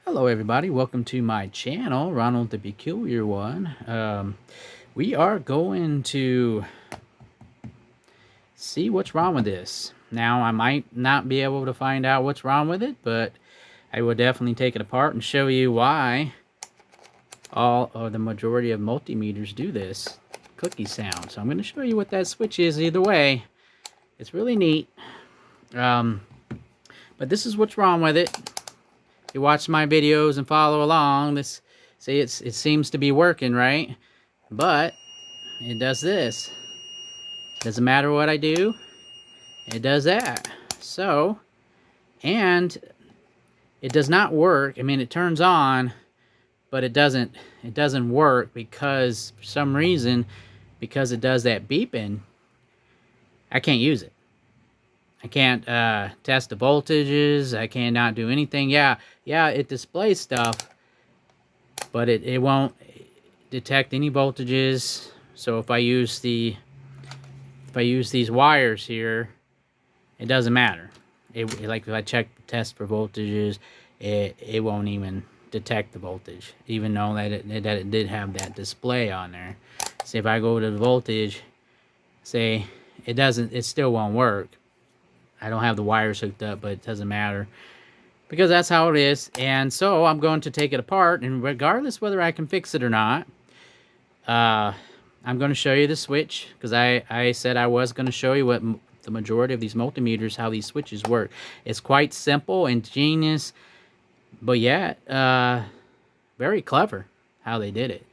Hello everybody, welcome to my channel, Ronald the Peculiar One. We are going to see what's wrong with this. Now, I might not be able to find out what's wrong with it, but I will definitely take it apart and show you why all or the majority of multimeters do this clicky sound. So I'm going to show you what that switch is either way. It's really neat. But this is what's wrong with it. You watch my videos and follow along. It seems to be working, right? But it does this. Doesn't matter what I do, it does that. So, and it does not work. I mean, it turns on, but it doesn't work because for some reason, because it does that beeping, I can't use it. I can't test the voltages. I cannot do anything. Yeah, it displays stuff, but it won't detect any voltages. So if I use these wires here, it doesn't matter. Like if I test for voltages, it won't even detect the voltage, even though that it did have that display on there. See, if I go to the voltage, say it still won't work. I don't have the wires hooked up, but it doesn't matter because that's how it is. And so I'm going to take it apart, and regardless whether I can fix it or not, I'm going to show you the switch, because I said I was going to show you what the majority of these multimeters, how these switches work. It's quite simple, ingenious, but yet very clever how they did it.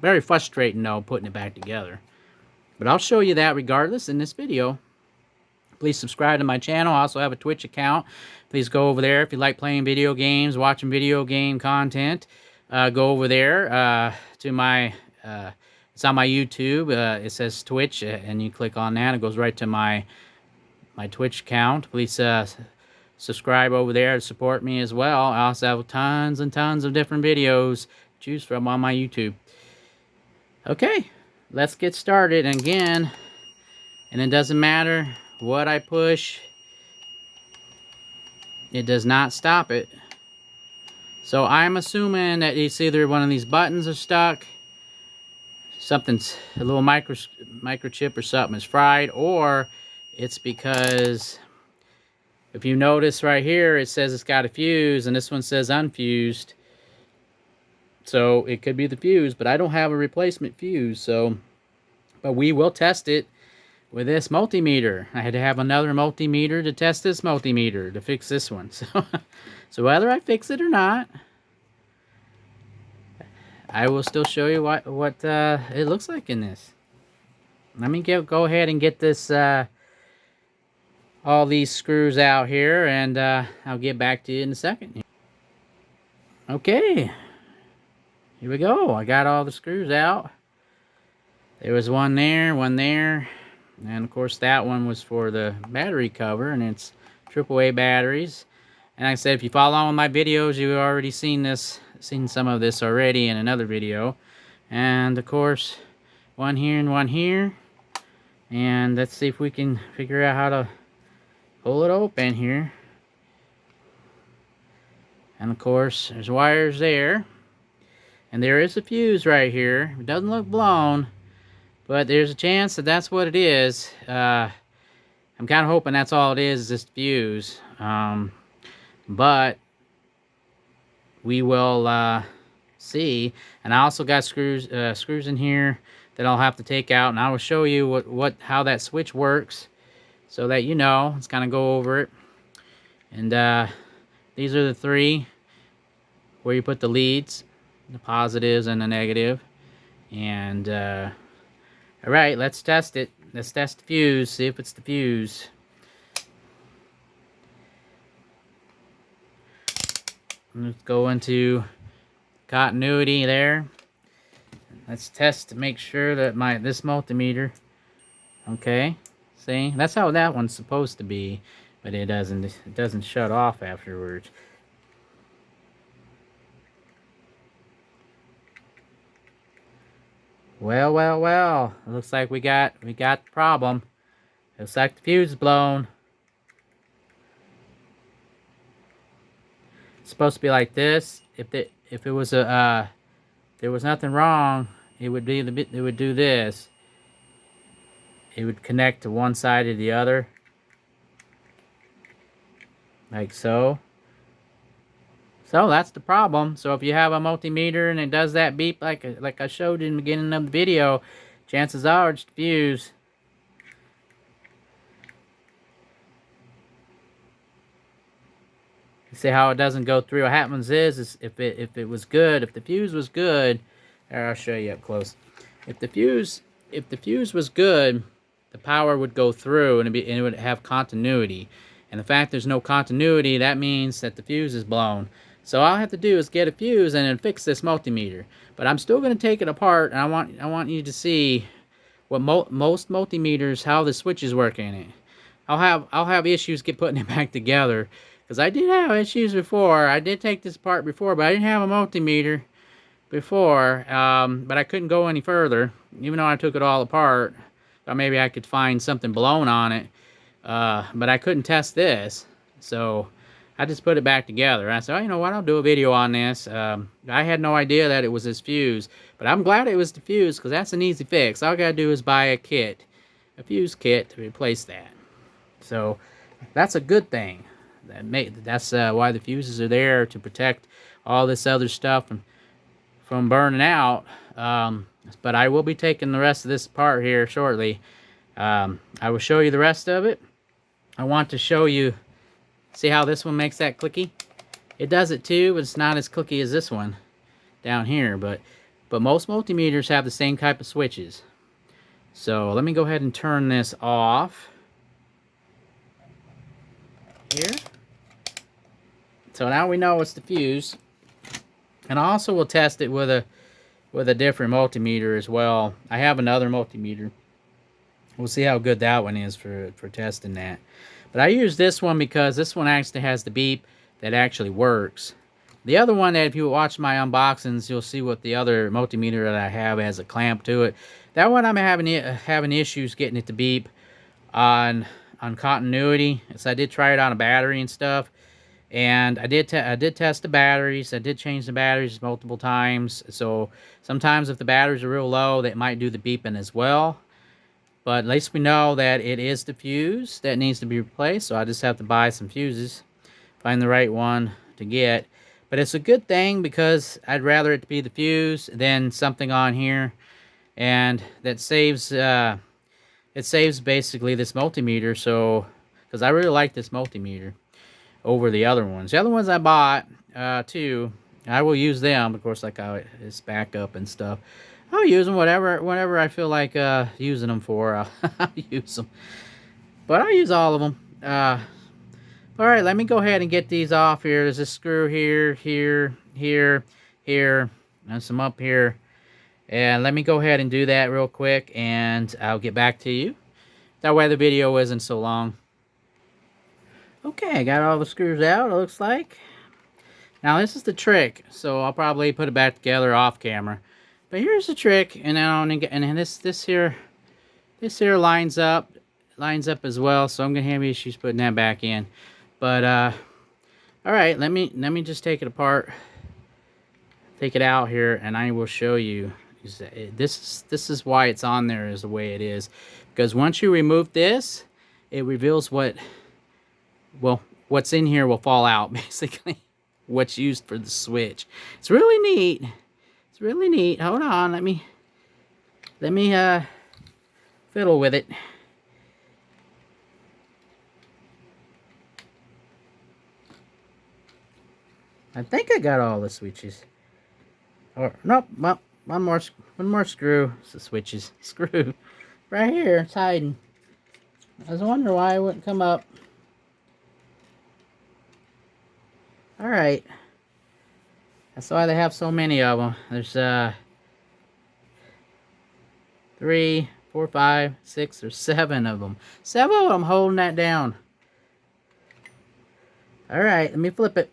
Very frustrating though, putting it back together. But I'll show you that regardless in this video. Please subscribe to my channel. I also have a Twitch account. Please go over there if you like playing video games, watching video game content. Go over there to my, it's on my YouTube. It says Twitch, and you click on that. It goes right to my Twitch account. Please subscribe over there to support me as well. I also have tons and tons of different videos to choose from on my YouTube. Okay, let's get started. And again, and it doesn't matter what I push, it does not stop it. So I'm assuming that it's either one of these buttons are stuck, something's a little microchip or something is fried, or it's because if you notice right here, it says it's got a fuse and this one says unfused. So it could be the fuse, but I don't have a replacement fuse. So, but we will test it with this multimeter. I had to have another multimeter to test this multimeter to fix this one. So whether I fix it or not, I will still show you what it looks like in this. Let me go ahead and get this all these screws out here, and I'll get back to you in a second. Okay, here we go. I got all the screws out. There was one there, and of course that one was for the battery cover, and it's AAA batteries. And like I said, if you follow along with my videos, you've already seen some of this already in another video. And of course, one here and one here. And let's see if we can figure out how to pull it open here. And of course, there's wires there. And there is a fuse right here. It doesn't look blown, but there's a chance that that's what it is. I'm kind of hoping that's all it is this fuse. But we will see. And I also got screws in here that I'll have to take out, and I will show you how that switch works, so that you know. Let's kind of go over it. And these are the three where you put the leads, the positives and the negative. And all right, let's test it. Let's test the fuse, see if it's the fuse. Let's go into continuity there. Let's test to make sure that this multimeter, okay, see, that's how that one's supposed to be, but it doesn't shut off afterwards. Well, it looks like we got the problem. Looks like the fuse is blown. It's supposed to be like this. If it was a there was nothing wrong, it would be it would do this. It would connect to one side or the other, like so. So that's the problem. So if you have a multimeter and it does that beep like I showed in the beginning of the video, chances are it's the fuse. You see how it doesn't go through? What happens is if it was good, if the fuse was good, here, I'll show you up close. If the fuse was good, the power would go through and it would have continuity. And the fact there's no continuity, that means that the fuse is blown. So all I have to do is get a fuse and then fix this multimeter. But I'm still going to take it apart, and I want you to see what most multimeters, how the switches work in it. I'll have issues putting it back together, because I did have issues before. I did take this apart before, but I didn't have a multimeter before. But I couldn't go any further, even though I took it all apart. Thought maybe I could find something blown on it, but I couldn't test this, so I just put it back together. I said, oh, you know what, I'll do a video on this. I had no idea that it was this fuse, but I'm glad it was the fuse, because that's an easy fix. All I gotta do is buy a kit, a fuse kit, to replace that. So that's a good thing. That's why the fuses are there, to protect all this other stuff from burning out. But I will be taking the rest of this apart here shortly. I will show you the rest of it. I want to show you, see how this one makes that clicky? It does it too, but it's not as clicky as this one down here. But most multimeters have the same type of switches. So let me go ahead and turn this off here. So now we know it's the fuse. And I also will test it with a different multimeter as well. I have another multimeter. We'll see how good that one is for testing that. But I use this one because this one actually has the beep that actually works. The other one, that if you watch my unboxings, you'll see what the other multimeter that I have has a clamp to it. That one I'm having issues getting it to beep on continuity. So I did try it on a battery and stuff. And I did test the batteries. I did change the batteries multiple times. So sometimes if the batteries are real low, that might do the beeping as well. But at least we know that it is the fuse that needs to be replaced. So I just have to buy some fuses, find the right one to get. But it's a good thing, because I'd rather it be the fuse than something on here. And that saves, it saves basically this multimeter. So, because I really like this multimeter over the other ones. The other ones I bought, too, I will use them, of course, like it's backup and stuff. I'll use them whenever I feel like using them for. I'll use them. But I'll use all of them. All right, let me go ahead and get these off here. There's a screw here, here, here, here, and some up here. And let me go ahead and do that real quick, and I'll get back to you. That way the video isn't so long. Okay, I got all the screws out, it looks like. Now this is the trick, so I'll probably put it back together off camera. But here's the trick, and this here lines up as well. So I'm gonna have issues putting that back in. But all right, let me just take it apart, take it out here, and I will show you. This is why it's on there is the way it is, because once you remove this, it reveals what's in here will fall out, basically. What's used for the switch. It's really neat. It's really neat. Hold on, let me fiddle with it. I think I got all the switches. Or nope, well, one more screw. It's the switches. Screw. Right here, it's hiding. I was wondering why it wouldn't come up. Alright. That's why they have so many of them. There's 3, 4, 5, 6, or 7 of them. 7 of them holding that down. Alright, let me flip it.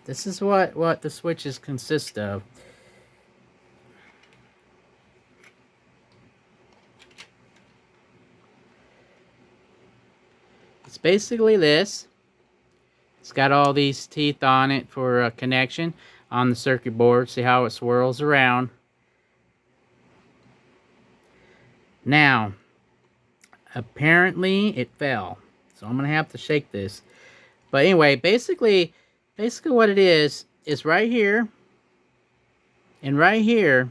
This is what the switches consist of. It's basically this. It's got all these teeth on it for a connection on the circuit board. See how it swirls around. Now, apparently it fell. So I'm going to have to shake this. But anyway, basically what it is right here and right here.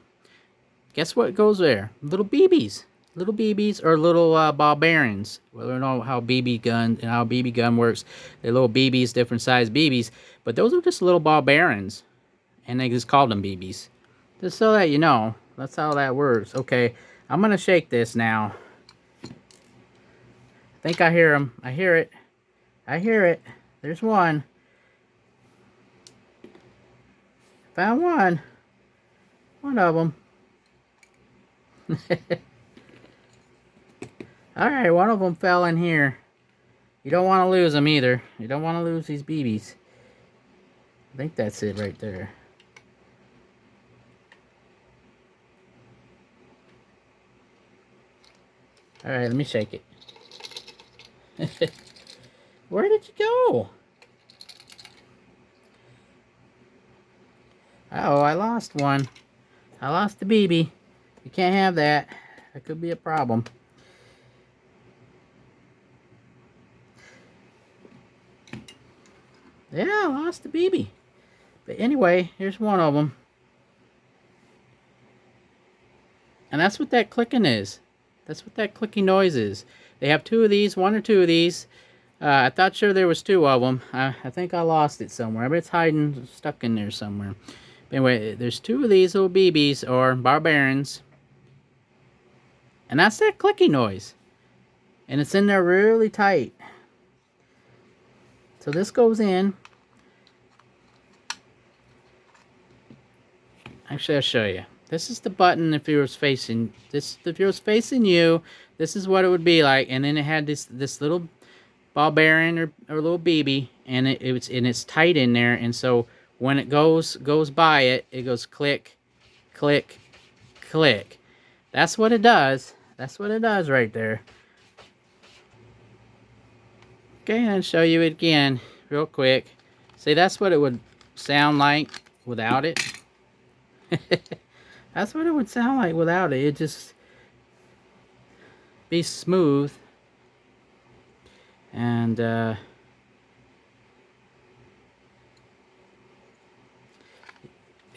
Guess what goes there? Little BBs. Little BBs or little ball bearings. Well, I don't know how BB gun works. They're little BBs, different size BBs. But those are just little ball bearings. And they just called them BBs. Just so that you know. That's how that works. Okay, I'm going to shake this now. I think I hear them. I hear it. I hear it. There's one. Found one. One of them. Alright, one of them fell in here. You don't want to lose them either. You don't want to lose these BBs. I think that's it right there. Alright, let me shake it. Where did you go? Oh, I lost one. I lost the BB. You can't have that. That could be a problem. Yeah, I lost the BB. But anyway, here's one of them. And that's what that clicking is. That's what that clicking noise is. They have two of these, one or two of these. I thought sure there was two of them. I think I lost it somewhere, but it's hiding, stuck in there somewhere. But anyway, there's two of these little BBs, or bar bearings. And that's that clicky noise. And it's in there really tight. So this goes in. Actually, I'll show you. This is the button if it was facing this. If it was facing you, this is what it would be like. And then it had this little ball bearing or little BB, and it's tight in there. And so when it goes by it, it goes click, click, click. That's what it does. That's what it does right there. Okay, I'll show you it again real quick. See, that's what it would sound like without it. That's what it would sound like without it. It'd just be smooth. And and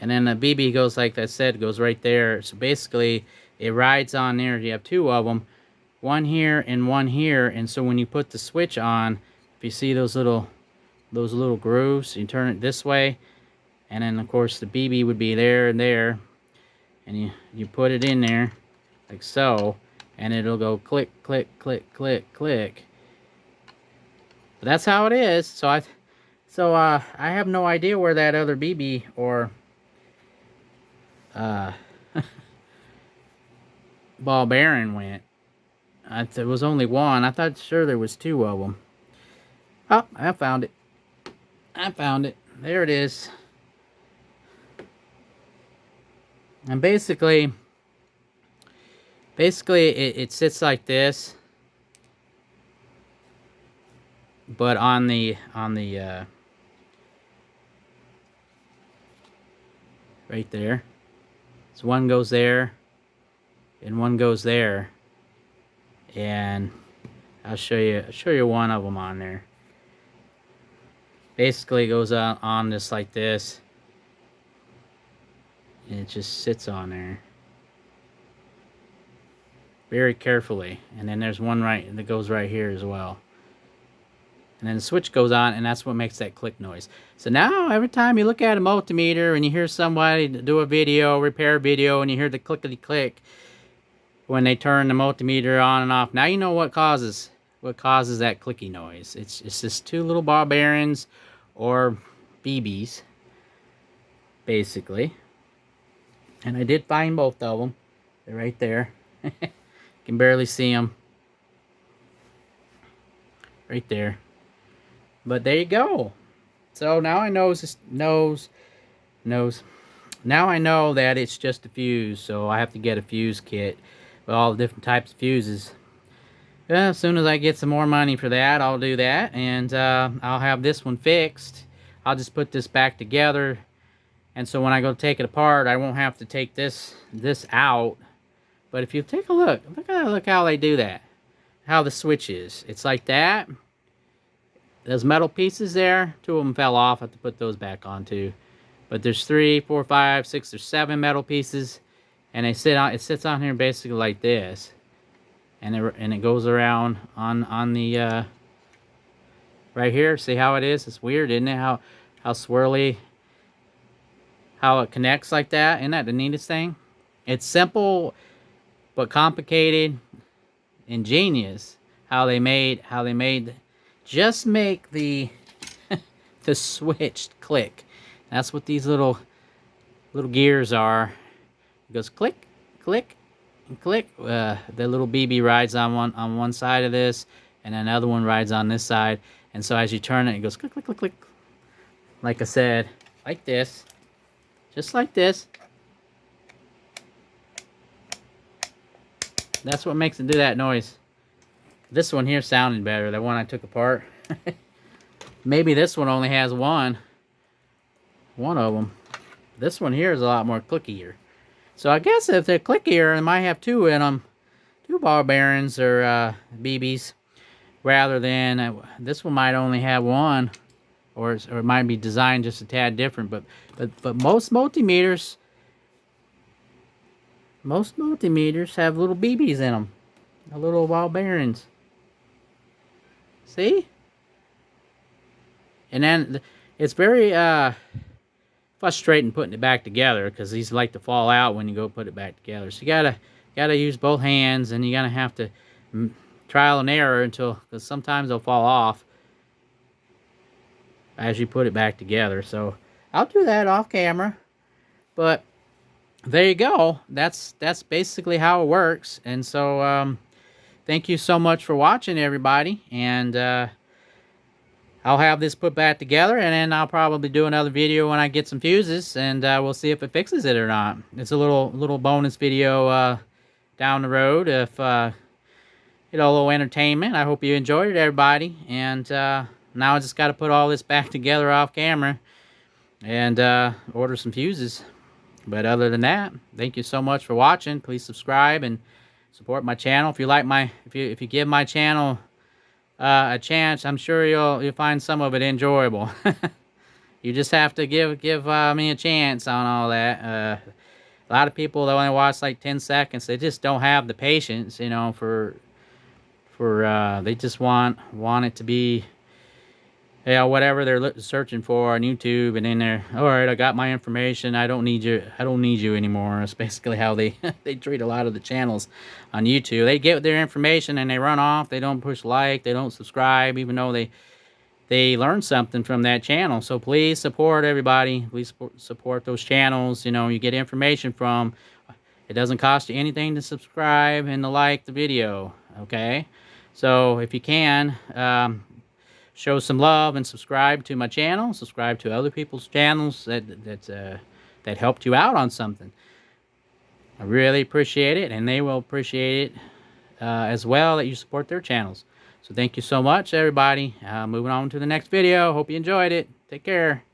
then the BB goes, like I said, goes right there. So basically it rides on there. You have two of them, one here and one here. And so when you put the switch on, if you see those little grooves, you turn it this way, and then of course the BB would be there and there, and you put it in there like so, and it'll go click, click, click, click, click. But that's how it is. So I have no idea where that other BB or ball bearing went. There was only one. I thought sure there was two of them. Oh, I found it. I found it. There it is. And basically it sits like this, but on the right there. So one goes there and one goes there, and I'll show you one of them on there. Basically it goes on just like this, and it just sits on there very carefully. And then there's one right that goes right here as well. And then the switch goes on, and that's what makes that click noise. So now every time you look at a multimeter and you hear somebody do a video, repair video, and you hear the clickety click when they turn the multimeter on and off, now you know what causes that clicky noise. It's just two little ball bearings or BBs, basically. And I did find both of them. They're right there. Can barely see them. Right there. But there you go. So now I know now I know that it's just a fuse. So I have to get a fuse kit with all the different types of fuses. As soon as I get some more money for that, I'll do that, and I'll have this one fixed. I'll just put this back together, and so when I go take it apart, I won't have to take this out. But if you take a look, look how they do that. How the switch is. It's like that. Those metal pieces there, 2 of them fell off. I have to put those back on too. But there's 3, 4, 5, 6, or 7 metal pieces, and it sits on here basically like this, and it goes around on the right here. See how it is? It's weird, isn't it? How swirly, how it connects like that. Isn't that the neatest thing? It's simple but complicated, ingenious. How they made just make the the switch click. That's what these little gears are. It goes click, click, and click. The little BB rides on one side of this, and another one rides on this side. And so as you turn it, it goes click, click, click, click. Like I said, like this, just like this. That's what makes it do that noise. This one here sounded better, the one I took apart. Maybe this one only has one of them. This one here is a lot more clickier. So I guess if they're clickier, they might have 2 in them, 2 ball bearings or BBs, rather than this one might only have 1, or it might be designed just a tad different. But most multimeters have little BBs in them, little ball bearings. See? And then it's very frustrating putting it back together, because these like to fall out when you go put it back together. So you gotta use both hands, and you gotta have to trial and error because sometimes they'll fall off as you put it back together. So I'll do that off camera. But there you go. That's basically how it works. And so thank you so much for watching, everybody. And I'll have this put back together, and then I'll probably do another video when I get some fuses, and we'll see if it fixes it or not. It's a little bonus video down the road, if you know, a little entertainment. I hope you enjoyed it, everybody. And now I just got to put all this back together off camera and order some fuses. But other than that, thank you so much for watching. Please subscribe and support my channel. If you like if you give my channel a chance, I'm sure you'll find some of it enjoyable. You just have to give me a chance on all that. A lot of people, they only watch like 10 seconds. They just don't have the patience, you know, for they just want it to be, you know, whatever they're searching for on YouTube, and then they're, all right, I got my information, I don't need you anymore. It's basically how they they treat a lot of the channels on YouTube. They get their information and they run off. They don't push like, they don't subscribe, even though they learn something from that channel. So please support, everybody. Please support those channels, you know, you get information from. It doesn't cost you anything to subscribe and to like the video, okay? So if you can, show some love and subscribe to my channel. Subscribe to other people's channels that helped you out on something. I really appreciate it, and they will appreciate it as well, that you support their channels. So thank you so much, everybody. Moving on to the next video. Hope you enjoyed it. Take care.